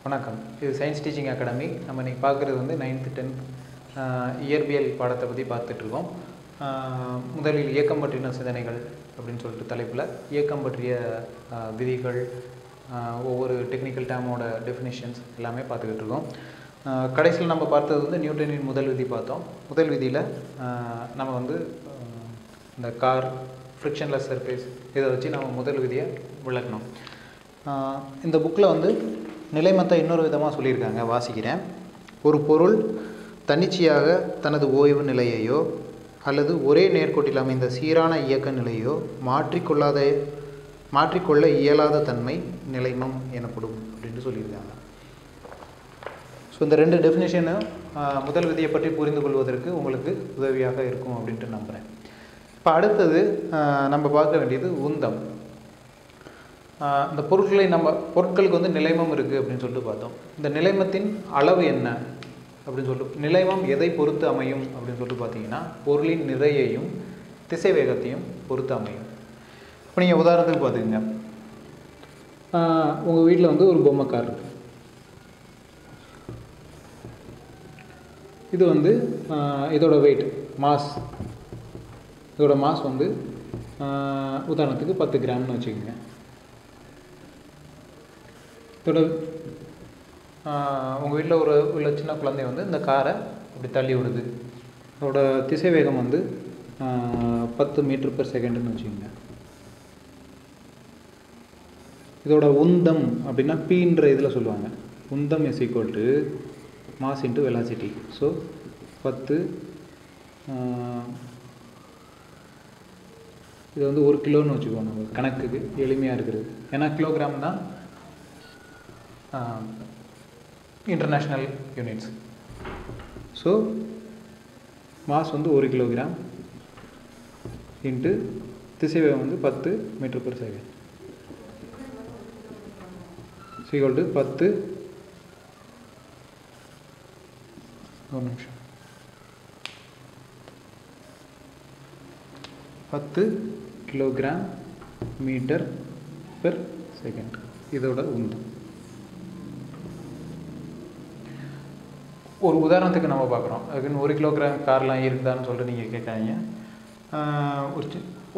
வணக்கம். இது science teaching academy. நம்ம இன்றைக்கி பார்க்குறது வந்து 9th 10th இயற்பியல் பாடத்தை பற்றி பார்த்துட்ருக்கோம். முதலில் இயக்கம் பற்றின சிந்தனைகள் அப்படின்னு சொல்லிட்டு தலைப்பில் இயக்கம் பற்றிய விதிகள், ஒவ்வொரு டெக்னிக்கல் டேமோட டெஃபினிஷன்ஸ் எல்லாமே பார்த்துக்கிட்டு இருக்கோம். கடைசியில் நம்ம பார்த்தது வந்து நியூட்டனின் முதல் விதி பார்த்தோம். முதல் விதியில் நம்ம வந்து இந்த கார், ஃப்ரிக்ஷன்லெஸ் சர்ஃபேஸ் இதை வச்சு நம்ம முதல் விதியை விளக்கணும். இந்த புக்கில் வந்து நிலைமத்தை இன்னொரு விதமாக சொல்லியிருக்காங்க, வாசிக்கிறேன். ஒரு பொருள் தன்னிச்சையாக தனது ஓய்வு நிலையையோ அல்லது ஒரே நேர்கோட்டில் அமைந்த சீரான இயக்க நிலையோ மாற்றிக்கொள்ள இயலாத தன்மை நிலைமம் எனப்படும் அப்படின்னு சொல்லியிருக்காங்க. ஸோ இந்த ரெண்டு டெஃபினேஷனும் முதல் விதியை பற்றி புரிந்து கொள்வதற்கு உங்களுக்கு உதவியாக இருக்கும் அப்படின்ட்டு நம்புகிறேன். இப்போ அடுத்தது நம்ம பார்க்க வேண்டியது உந்தம். இந்த பொருட்களுக்கு வந்து நிலைமம் இருக்குது அப்படின்னு சொல்லிட்டு பார்த்தோம். இந்த நிலைமத்தின் அளவு என்ன அப்படின்னு சொல்லிட்டு, நிலைமம் எதை பொறுத்து அமையும் அப்படின்னு சொல்லிட்டு பார்த்தீங்கன்னா பொருளின் நிறையையும் திசைவேகத்தையும் பொறுத்து அமையும். இப்போ நீங்கள் உதாரணத்துக்கு பார்த்துக்கங்க, உங்கள் வீட்டில் வந்து ஒரு பொம்மை கார் இருக்குது. இது வந்து இதோட வெயிட் இதோட மாஸ் வந்து உதாரணத்துக்கு 10 கிராம்னு வச்சுக்கோங்க. இதோட உங்கள் வீட்டில் உள்ள சின்ன குழந்தை வந்து இந்த காரை அப்படி தள்ளி விடுது. இதோட திசைவேகம் வந்து 10 மீட்டர்/செகண்டுன்னு வச்சுக்கோங்க. இதோட உந்தம் அப்படின்னா பீன்ற இதில் சொல்லுவாங்க. உந்தம் is equal to mass into velocity. So 10 இது வந்து 1 கிலோன்னு வச்சுக்கோங்க. நம்ம கணக்குக்கு எளிமையாக இருக்கிறது. ஏன்னா கிலோகிராம் தான் இன்டர்நேஷ்னல் யூனிட்ஸ். ஸோ மாஸ் வந்து 1 கிலோகிராம் இன்ட்டு திசைவேகம் வந்து 10 மீட்டர்/செகண்ட் ஈக்குவல் டு 10 ஒரு நிமிஷம் 10 கிலோகிராம் மீட்டர்/செகண்ட் இதோட உந்தம். ஒரு உதாரணத்துக்கு நம்ம பார்க்குறோம். அதுக்குன்னு 1 கிலோகிராம் கார்லாம் இருக்குதான்னு சொல்லிட்டு நீங்கள் கேட்காதீங்க.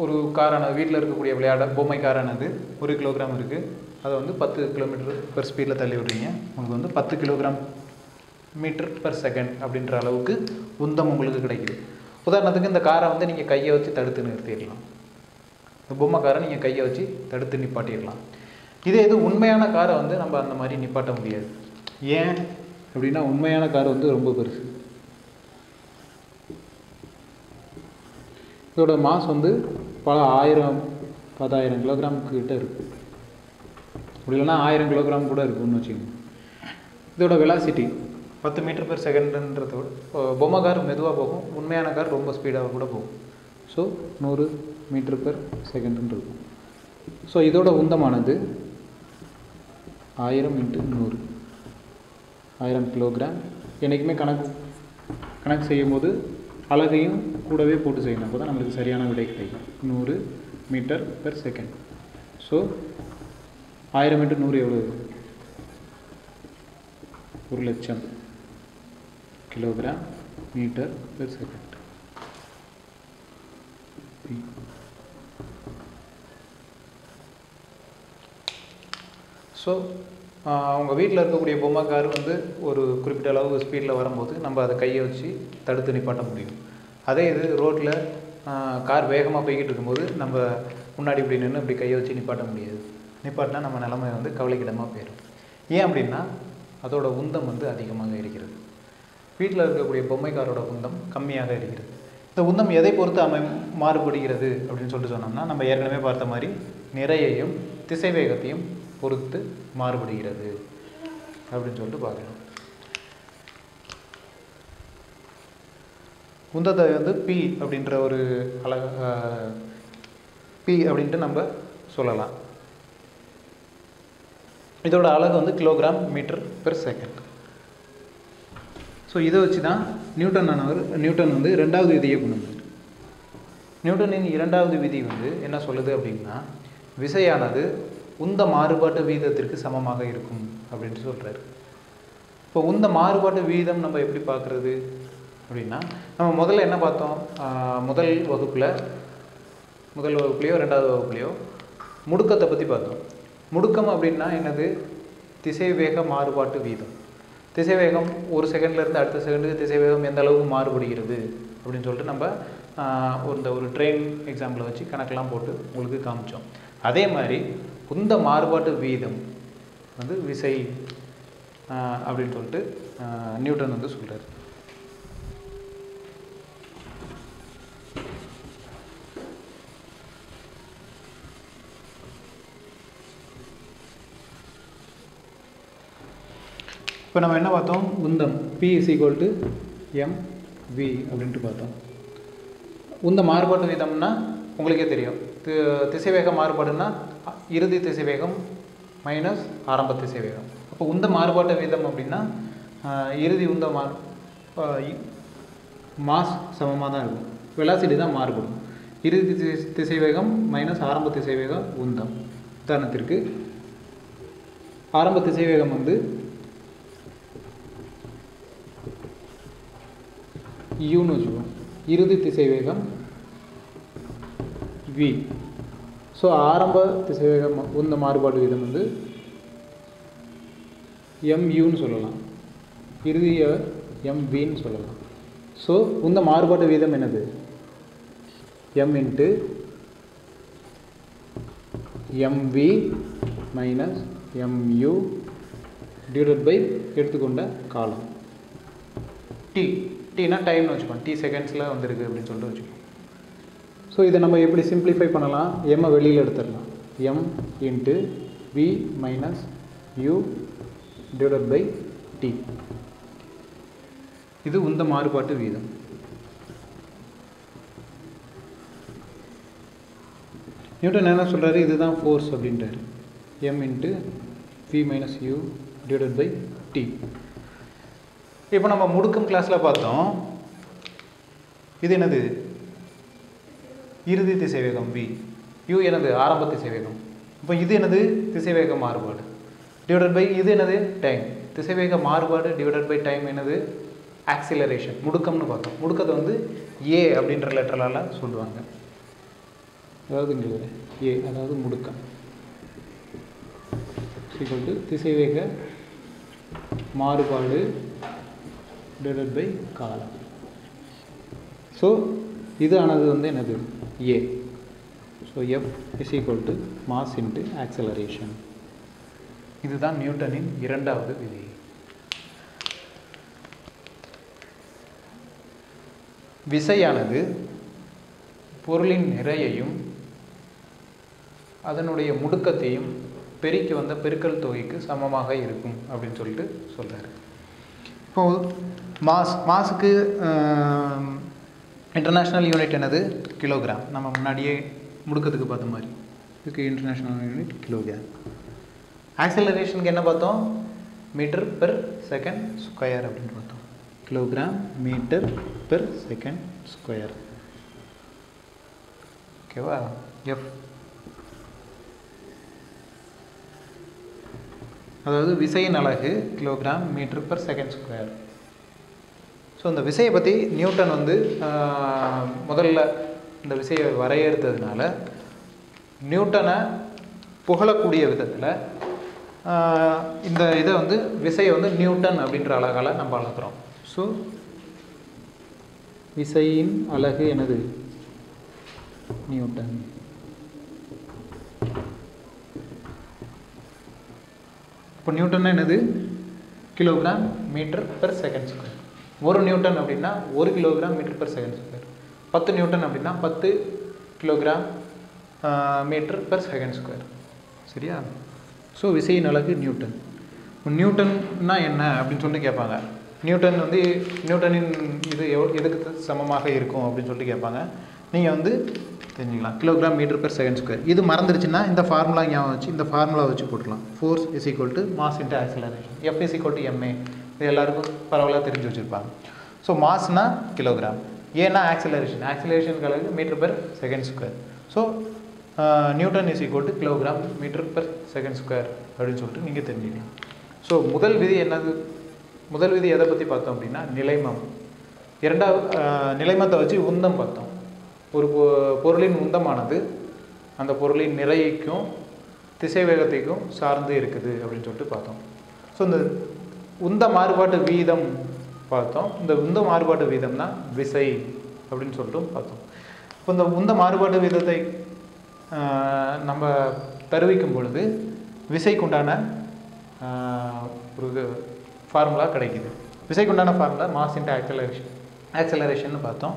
ஒரு காரானது, வீட்டில் இருக்கக்கூடிய பொம்மை காரானது 1 கிலோகிராம் இருக்குது. அதை வந்து 10 கிலோமீட்டர் ஸ்பீடில் தள்ளி விடுறீங்க. உங்களுக்கு வந்து 10 கிலோகிராம் மீட்டர்/செகண்ட் அப்படின்ற அளவுக்கு உந்தம் உங்களுக்கு கிடைக்குது. உதாரணத்துக்கு இந்த காரை வந்து நீங்கள் கையை வச்சு தடுத்து நிறுத்திடலாம். இந்த பொம்மை காரை நீங்கள் கையை வச்சு தடுத்து நிப்பாட்டிடலாம். இது உண்மையான காரை வந்து நம்ம அந்த மாதிரி நிப்பாட்ட முடியாது. ஏன் அப்படின்னா உண்மையான கார் வந்து ரொம்ப பெருசு. இதோட மாஸ் வந்து பல 10,000 கிலோகிராம் கிட்ட இருக்குது. அப்படி இல்லைன்னா 1000 கிலோகிராம் கூட இருக்குன்னு வச்சுக்கோங்க. இதோட வெலாசிட்டி 10 மீட்டர்/செகண்டுன்றத விட பொம்மை கார் மெதுவாக போகும், உண்மையான கார் ரொம்ப ஸ்பீடாக கூட போகும். ஸோ 100 மீட்டர்/செகண்டுன்னு இருக்கும். ஸோ இதோட உந்தமானது 1000 × 100 1000 கிலோகிராம். என்றைக்குமே கணக்கு செய்யும்போது அலகையும் கூடவே போட்டு செய்யணும். அப்போ தான் நம்மளுக்கு சரியான விடை கிடைக்கும். 100 மீட்டர்/செகண்ட். ஸோ 1000 × 100 எவ்வளோ? 1,00,000 கிலோகிராம் மீட்டர்/செகண்ட். ஸோ அவங்க வீட்டில் இருக்கக்கூடிய பொம்மை கார் வந்து ஒரு குறிப்பிட்ட அளவு ஸ்பீடில் வரும்போது நம்ம அதை கையை வச்சு தடுத்து நிப்பாட்ட முடியும். அதே இது ரோட்டில் கார் வேகமாக போய்கிட்டு இருக்கும்போது நம்ம முன்னாடி இப்படி நின்று இப்படி கையை வச்சு நிப்பாட்ட முடியாது. நிப்பாட்டினா நம்ம நிலைமை வந்து கவலைக்கிடமாக போயிடும். ஏன் அப்படின்னா அதோட உந்தம் வந்து அதிகமாக இருக்கிறது. வீட்டில் இருக்கக்கூடிய பொம்மை காரோட உந்தம் கம்மியாக இருக்கிறது. இந்த உந்தம் எதை பொறுத்து மாறுபடுகிறது அப்படின்னு சொல்லிட்டு சொன்னோம்னா, நம்ம ஏற்கனவே பார்த்த மாதிரி நிறையையும் திசைவேகத்தையும் பொறுத்து மாறுபடுகிறது அப்படின்னு சொல்லிட்டு பார்க்கலாம். உந்தத்தை வந்து பி அப்படின்ற ஒரு பி அப்படின்ட்டு நம்ம சொல்லலாம். இதோட அலகு வந்து கிலோகிராம் மீட்டர்/செகண்ட். ஸோ இதை வச்சு தான் நியூட்டன் வந்து 2வது விதியை கொண்டு வந்தார். நியூட்டனின் 2வது விதி வந்து என்ன சொல்லுது அப்படின்னா, விசையானது உந்த மாறுபாட்டு வீதத்திற்கு சமமாக இருக்கும் அப்படின்ட்டு சொல்கிறார். இப்போ உந்த மாறுபாட்டு வீதம் நம்ம எப்படி பார்க்குறது அப்படின்னா, நம்ம முதல்ல என்ன பார்த்தோம்? முதல் வகுப்புலையோ ரெண்டாவது வகுப்புலையோ முடுக்கத்தை பற்றி பார்த்தோம். முடுக்கம் அப்படின்னா என்னது? திசைவேக மாறுபாட்டு வீதம். திசைவேகம் ஒரு செகண்ட்லேருந்து அடுத்த செகண்டுக்கு திசைவேகம் எந்த அளவுக்கு மாறுபடுகிறது அப்படின்னு சொல்லிட்டு நம்ம ஒரு ட்ரெயின் எக்ஸாம்பிளை வச்சு கணக்கெல்லாம் போட்டு உங்களுக்கு காமிச்சோம். அதே மாதிரி உந்த மாறுபாட்டு வீதம் வந்து விசை அப்படின்னு சொல்லிட்டு நியூட்டன் வந்து சொல்கிறார். இப்போ நம்ம என்ன பார்த்தோம்? உந்தம் P = mv அப்படின்ட்டு பார்த்தோம். உந்த மாறுபாட்டு வீதம்னா உங்களுக்கே தெரியும். திசைவேக மாறுபாடுன்னா இறுதி திசைவேகம் மைனஸ் ஆரம்ப திசைவேகம். அப்போ உந்த மாறுபாட்டு வீதம் அப்படின்னா இறுதி உந்த மாஸ் சமமாக தான் இருக்கும், வெலாசிட்டி தான் மாறுபடும். இறுதி திசைவேகம் மைனஸ் ஆரம்ப திசைவேகம் உந்தம். உதாரணத்திற்கு ஆரம்ப திசைவேகம் வந்து யூன்னு வச்சுக்கோம், இறுதி திசைவேகம் v. ஸோ ஆரம்ப திசைவேகம் உந்த மாறுபாடு வீதம் வந்து muன்னு சொல்லலாம், இறுதியை mvன்னு சொல்லலாம். ஸோ உந்த மாறுபாட்டு வீதம் என்னது? m × mv minus mu divided by எடுத்துக்கொண்ட காலம் டீனா டைம்னு வச்சுக்கோங்க, t செகண்ட்ஸில் வந்திருக்கு அப்படின்னு சொல்லிட்டு வச்சுக்கோங்க. ஸோ இதை நம்ம எப்படி சிம்பிளிஃபை பண்ணலாம்? எம்மை வெளியில் எடுத்துடலாம். m × v minus u divided by t. இது உந்த மாறுபாட்டு வீதம். நியூட்டன் என்ன சொல்கிறாரு? இதுதான் ஃபோர்ஸ் அப்படின்றாரு. m × v minus u divided by t. இப்போ நம்ம முடுக்கம் கிளாஸில் பார்த்தோம், இது என்னது? இறுதி திசைவேகம் v. u என்னது? ஆரம்ப திசைவேகம். இப்போ இது என்னது? திசைவேக மாறுபாடு டிவைடட் பை இது என்னது? டைம். திசைவேக மாறுபாடு டிவைடட் பை டைம் என்னது? ஆக்சிலரேஷன். முடுக்கம்னு பார்த்தோம். முடுக்கத்தை வந்து a அப்படின்ற லெட்டரால் சொல்லுவாங்க. அதாவது இங்கே a, அதாவது முடுக்கம் = திசைவேக மாறுபாடு டிவைடட் பை காலம். ஸோ இது ஆனது வந்து என்னது? a. So f = mass × acceleration. இதுதான் நியூட்டனின் இரண்டாவது விதி. விசையானது பொருளின் நிறையையும் அதனுடைய முடுக்கத்தையும் பெருக்கி வந்த பெருக்கல் தொகைக்கு சமமாக இருக்கும் அப்படின்னு சொல்லிட்டு சொல்கிறாரு. இப்போது மாஸுக்கு இன்டர்நேஷ்னல் யூனிட் என்னது? கிலோகிராம். நம்ம முன்னாடியே முடுக்கத்துக்கு பார்த்த மாதிரி இதுக்கு இன்டர்நேஷ்னல் யூனிட் கிலோகிராம். ஆக்சலரேஷனுக்கு என்ன பார்த்தோம்? மீட்டர் பெர் செகண்ட் ஸ்கொயர் அப்படின்னு பார்த்தோம். Kilogram metre per second square. ஓகேவா? எஃப் அதாவது விசையின் அலகு kilogram metre per second square. So இந்த விசையை பற்றி நியூட்டன் வந்து முதல்ல இந்த விசையை வரையறுத்ததுனால நியூட்டனை புகழக்கூடிய விதத்தில் இந்த இதை வந்து விசையை வந்து நியூட்டன் அப்படின்ற அலகால் நம்ம அளக்குறோம். ஸோ விசையின் அலகு என்னது? நியூட்டன். இப்போ நியூட்டன்னா என்னது? Kilogram metre per second square. ஒரு நியூட்டன் அப்படின்னா 1 kilogram metre per second square. 10 newton அப்படின்னா 10 kilogram metre per second square. சரியா? ஸோ விசையின் அலகு நியூட்டன். நியூட்டன்னா என்ன அப்படின்னு சொல்லிட்டு கேட்பாங்க. நியூட்டன் வந்து நியூட்டனின் இது எதுக்கு சமமாக இருக்கும் அப்படின்னு சொல்லிட்டு கேட்பாங்க. நீங்கள் வந்து தெரிஞ்சுக்கலாம். Kilogram metre per second square. இது மறந்துருச்சுன்னா இந்த ஃபார்முலா ஞாபகம் வச்சு இந்த ஃபார்முலா வச்சு போட்டுக்கலாம். Force = mass × acceleration. F = ma. இது எல்லாருக்கும் பரவலாக தெரிஞ்சு வச்சுருப்பாங்க. ஸோ மாஸ்னா கிலோகிராம், ஏன்னா ஆக்சிலரேஷனுக்கு அளவு metre per second square. So newton = kilogram metre per second square அப்படின்னு சொல்லிட்டு நீங்கள் தெரிஞ்சுக்கலாம். ஸோ முதல் விதி என்னது? முதல் விதி எதை பற்றி பார்த்தோம் அப்படின்னா நிலைமம். இரண்டாவது நிலைமத்தை வச்சு உந்தம் பார்த்தோம். ஒரு பொருளின் உந்தமானது அந்த பொருளின் நிறைக்கும் திசை வேகத்தைக்கும் சார்ந்து இருக்குது அப்படின்னு சொல்லிட்டு பார்த்தோம். ஸோ இந்த உந்த மாறுபாட்டு வீதம் பார்த்தோம். இந்த உந்த மாறுபாட்டு வீதம் தான் விசை அப்படின்னு சொல்லிட்டு பார்த்தோம். இப்போ இந்த உந்த மாறுபாட்டு வீதத்தை நம்ம தருவிக்கும் பொழுது விசைக்குண்டான ஒரு ஃபார்முலா கிடைக்குது. விசைக்குண்டான ஃபார்முலா மாஸ் இன்ட்டு ஆக்சலரேஷன் பார்த்தோம்.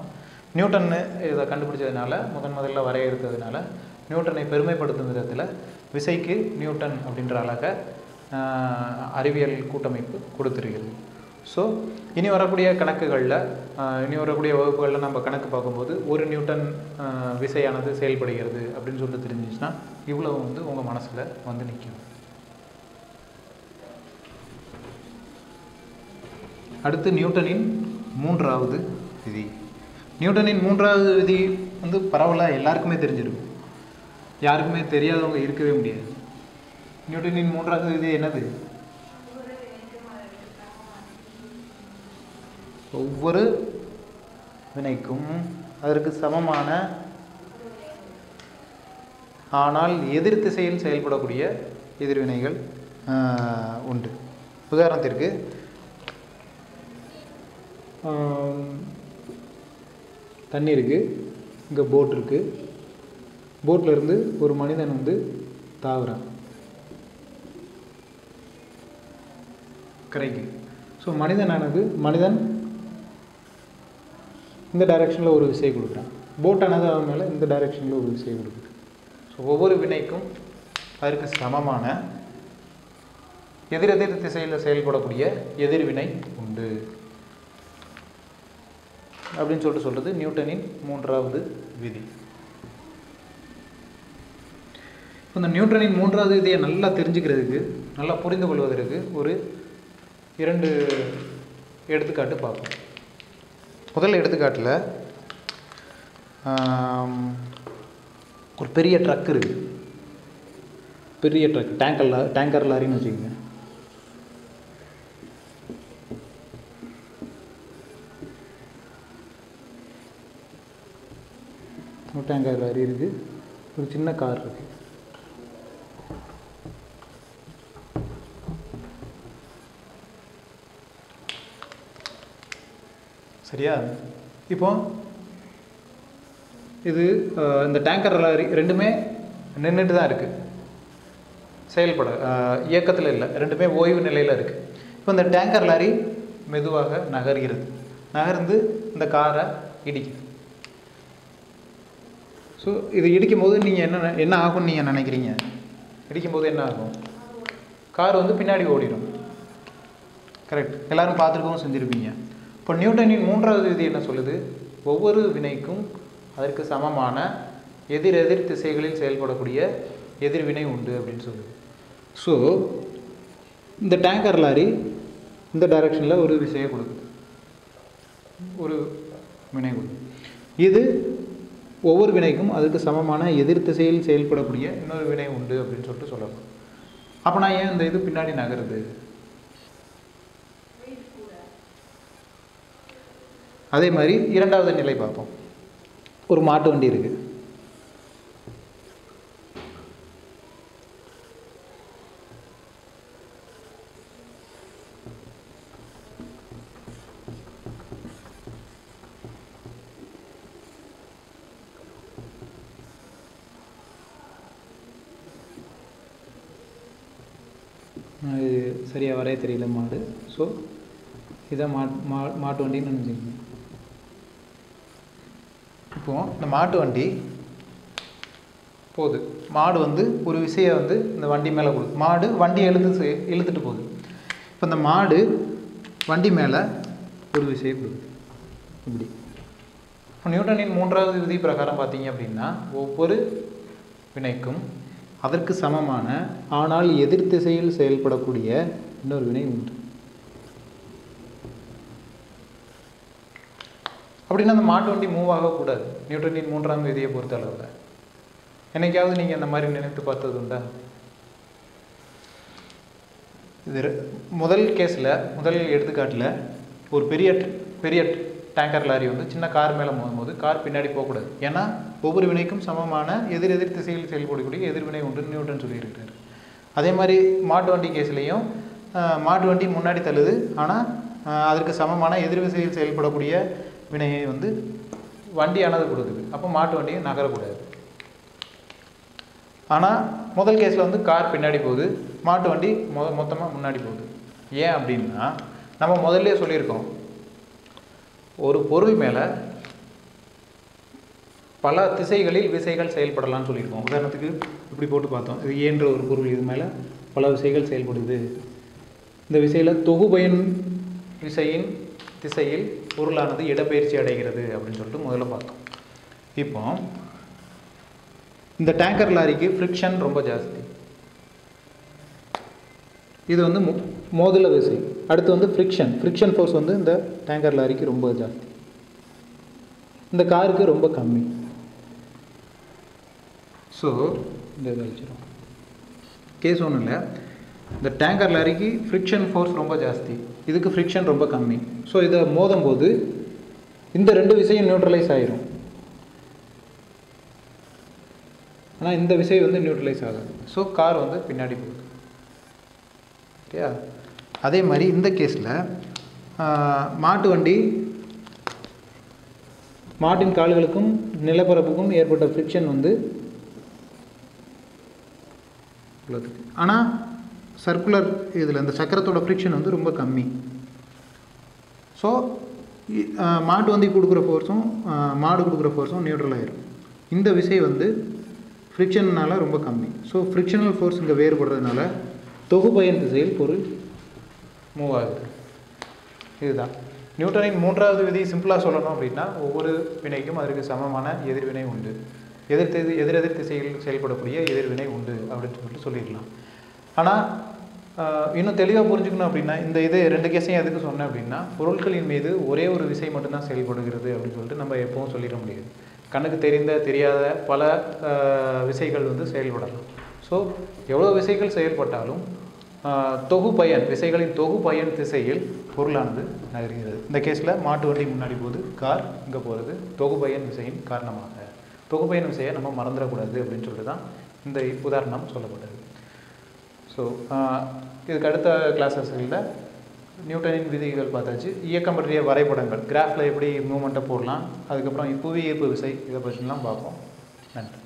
நியூட்டன்னு இதை கண்டுபிடிச்சதுனால முதல்ல வரையறுத்ததுனால நியூட்டனை பெருமைப்படுத்தும் விதத்தில் விசைக்கு நியூட்டன் அப்படின்ற அழகை அறிவியல் கூட்டமைப்பு கொடுத்துருக்கிறது. ஸோ இனி வரக்கூடிய கணக்குகளில் இனி வரக்கூடிய வகுப்புகளில் நம்ம கணக்கு பார்க்கும்போது ஒரு நியூட்டன் விசையானது செயல்படுகிறது அப்படின்னு சொல்லிட்டு தெரிஞ்சிச்சுன்னா இவ்வளோ உங்கள் மனசில் நிற்கும். அடுத்து நியூட்டனின் மூன்றாவது விதி. நியூட்டனின் மூன்றாவது விதி பரவலாக எல்லாருக்குமே தெரிஞ்சிருக்கும். யாருக்குமே தெரியாதவங்க இருக்கவே முடியாது. நியூட்டனின் மூன்றாவது விதி என்னது? ஒவ்வொரு வினைக்கும் அதற்கு சமமான ஆனால் எதிர் திசையில் செயல்படக்கூடிய எதிர்வினைகள் உண்டு. உதாரணத்திற்கு தண்ணி இருக்குது, இங்கே போட் இருக்குது. போட்டில் இருந்து ஒரு மனிதன் தாவுறான் கரைக்கு. ஸோ மனிதன் இந்த டைரெக்ஷனில் ஒரு விசை கொடுக்குறான். போட்டானது அவன் மேலே இந்த டைரெக்ஷனில் ஒரு விசை கொடுக்குது. ஸோ ஒவ்வொரு வினைக்கும் அதற்கு சமமான எதிரெதிர் திசையில் செயல்படக்கூடிய எதிர்வினை உண்டு அப்படின்னு சொல்கிறது நியூட்டனின் மூன்றாவது விதி. இந்த நியூட்டனின் மூன்றாவது விதியை நல்லா தெரிஞ்சுக்கிறதுக்கு, நல்லா புரிந்து கொள்வதற்கு ஒரு 2 எடுத்துக்காட்டு பார்ப்போம். முதல் எடுத்துக்காட்டில் ஒரு பெரிய ட்ரக் இருக்குது. பெரிய ட்ரக், டேங்கர் லாரின்னு வச்சுக்கோங்க. ஒரு டேங்கர் லாரி இருக்குது, ஒரு சின்ன கார் இருக்குது. சரியா? இப்போ இது இந்த டேங்கர் லாரி ரெண்டுமே நின்றுட்டு தான் இருக்குது, செயல்பட இயக்கத்தில் இல்லை, ரெண்டுமே ஓய்வு நிலையில் இருக்குது. இப்போ இந்த டேங்கர் லாரி மெதுவாக நகர்ந்து இந்த காரை இடிக்குது. ஸோ இது இடிக்கும் போது நீங்கள் என்ன ஆகும்னு நீங்கள் நினைக்கிறீங்க? இடிக்கும் போது என்ன ஆகும்? கார் பின்னாடி ஓடிடும். கரெக்ட், எல்லோரும் பார்த்துருக்கவும் செஞ்சுருப்பீங்க. இப்போ நியூட்டனின் மூன்றாவது விதி என்ன சொல்லுது? ஒவ்வொரு வினைக்கும் அதற்கு சமமான எதிரெதிர் திசைகளில் செயல்படக்கூடிய எதிர்வினை உண்டு அப்படின்னு சொல்லுது. ஸோ இந்த டேங்கர் லாரி இந்த டைரெக்ஷனில் ஒரு விசையை கொடுக்குது, ஒரு வினை கொடுக்குது. இது ஒவ்வொரு வினைக்கும் அதுக்கு சமமான எதிர் திசையில் செயல்படக்கூடிய இன்னொரு வினை உண்டு அப்படின்னு சொல்லிட்டு சொல்லலாம். அப்போ நான் ஏன் இந்த இது பின்னாடி நகருது? அதே மாதிரி இரண்டாவது நிலை பார்ப்போம். ஒரு மாட்டு வண்டி இருக்குது. சரியாக வரைய தெரியல மாடு. ஸோ இதை மாட்டு வண்டின்னு நினச்சிக்கோங்க. இப்போது இந்த மாட்டு வண்டி போகுது. மாடு ஒரு விசையை இந்த வண்டி மேலே கொடுக்குது. மாடு வண்டி இழுத்துட்டு போகுது. இப்போ இந்த மாடு வண்டி மேலே ஒரு விசையை கொடுக்குது. இப்படி இப்போ நியூட்டனின் மூன்றாவது விதி பிரகாரம் பார்த்தீங்க அப்படின்னா ஒவ்வொரு வினைக்கும் அதற்கு சமமான ஆனால் எதிர் திசையில் செயல்படக்கூடிய இன்னொரு வினை உண்டு. அப்படின்னா அந்த மாட்டு வண்டி மூவ் ஆகக்கூடாது நியூட்டனின் மூன்றாம் விதியை பொறுத்த அளவில். என்னைக்காவது நீங்கள் அந்த மாதிரி நினைத்து பார்த்தது உண்டா? இது முதல் கேஸில் முதல் எடுத்துக்காட்டில் ஒரு பெரிய டேங்கர் லாரி வந்து சின்ன கார் மேலே மோதும்போது கார் பின்னாடி போகக்கூடாது. ஏன்னா ஒவ்வொரு வினைக்கும் சமமான எதிர் திசையில் செயல்படக்கூடிய எதிர்வினை உண்டு நியூட்டன் சொல்லியிருக்கிறார். அதே மாதிரி மாட்டு வண்டி கேஸ்லேயும் மாட்டு வண்டி முன்னாடி தள்ளுது, ஆனால் அதற்கு சமமான எதிர் திசையில் செயல்படக்கூடிய வினையை வந்து வண்டியானது கொடுக்குது. அப்போ மாட்டு வண்டியை நகரக்கூடாது. ஆனால் முதல் கேஸில் வந்து கார் பின்னாடி போகுது, மாட்டு வண்டி மொத்தமாக முன்னாடி போகுது. ஏன் அப்படின்னா நம்ம முதல்ல சொல்லியிருக்கோம், ஒரு பொருள் மேலே பல திசைகளில் விசைகள் செயல்படலாம்னு சொல்லியிருக்கோம். உதாரணத்துக்கு இப்படி போட்டு பார்த்தோம், இது ஏன்ற ஒரு பொருள், இது மேலே பல விசைகள் செயல்படுது. இந்த விசையில் தொகுபயன் விசையின் திசையில் பொருளானது இடப்பெயர்ச்சி அடைகிறது அப்படின்னு சொல்லிட்டு முதல்ல பார்த்தோம். இப்போ இந்த டேங்கர் லாரிக்கு ஃப்ரிக்ஷன் ரொம்ப ஜாஸ்தி. இது வந்து மோதுல விசை. அடுத்து வந்து ஃப்ரிக்ஷன் ஃபோர்ஸ் வந்து இந்த டேங்கர் லாரிக்கு ரொம்ப ஜாஸ்தி, இந்த காருக்கு ரொம்ப கம்மி. ஸோ இந்த இதை வச்சிடும். கேஸ் ஒன்றும் இல்லை, இந்த டேங்கர் லாரிக்கு ஃப்ரிக்ஷன் ஃபோர்ஸ் ரொம்ப ஜாஸ்தி, இதுக்கு ஃப்ரிக்ஷன் ரொம்ப கம்மி. ஸோ இதை மோதும் போது இந்த ரெண்டு விசையும் நியூட்ரலைஸ் ஆகிரும். ஆனால் இந்த விசை வந்து நியூட்ரலைஸ் ஆகாது. ஸோ கார் வந்து பின்னாடி போகுது. ஓகேயா? அதே மாதிரி இந்த கேஸில் மாட்டு வண்டி மாட்டின் கால்களுக்கும் நிலப்பரப்புக்கும் ஏற்பட்ட ஃப்ரிக்ஷன் வந்து உள்ளதுக்கு. ஆனால் சர்க்குலர் இதில் இந்த சக்கரத்தோட ஃப்ரிக்ஷன் வந்து ரொம்ப கம்மி. ஸோ மாட்டு வண்டி கொடுக்குற ஃபோர்ஸும் மாடு கொடுக்குற ஃபோர்ஸும் நியூட்ரல் ஆகிடும். இந்த விசை வந்து ஃப்ரிக்ஷனால் ரொம்ப கம்மி. ஸோ ஃப்ரிக்ஷனல் ஃபோர்ஸ் இங்கே வேறுபடுறதுனால தொகுபயன் திசையில் பொருள் மூவ் ஆகுது. இதுதான் நியூட்டனின் மூன்றாவது விதி. சிம்பிளாக சொல்லணும் அப்படின்னா, ஒவ்வொரு வினைக்கும் அதற்கு சமமான எதிர்வினை உண்டு, எதிரெதிர் திசையில் செயல்படக்கூடிய எதிர்வினை உண்டு அப்படின்னு சொல்லிடலாம். ஆனால் இன்னும் தெளிவாக புரிஞ்சுக்கணும் அப்படின்னா, இந்த ரெண்டு கேஸையும் எதுக்கு சொன்னேன் அப்படின்னா, பொருட்களின் மீது ஒரே ஒரு விசை மட்டும்தான் செயல்படுகிறது அப்படின்னு சொல்லிட்டு நம்ம எப்பவும் சொல்லிட முடியாது. கண்ணுக்கு தெரியாத பல விசைகள் வந்து செயல்படலாம். ஸோ எவ்வளோ விசைகள் செயல்பட்டாலும் தொகுபயன் விசைகளின் தொகுபயன் திசையில் பொருளானது நகர்கிறது. இந்த கேஸில் மாட்டு வண்டி முன்னாடி போகுது, கார் இங்கே போகிறது, தொகுபயன் விசையின் காரணமாக. தொகுபயன் விசையை நம்ம மறந்துடக்கூடாது அப்படின்னு சொல்லிட்டு தான் இந்த உதாரணம் சொல்லப்பட்டது. ஸோ இதுக்கு அடுத்த கிளாஸஸ்களில் நியூட்டனின் விதிகள் பார்த்தாச்சு, இயக்கம் பற்றிய வரைபடங்கள், கிராஃபில் எப்படி மூவ்மெண்ட்டை போடலாம், அதுக்கப்புறம் புவி ஈர்ப்பு விசை, இதை பற்றிலாம் பார்ப்போம். நன்றி.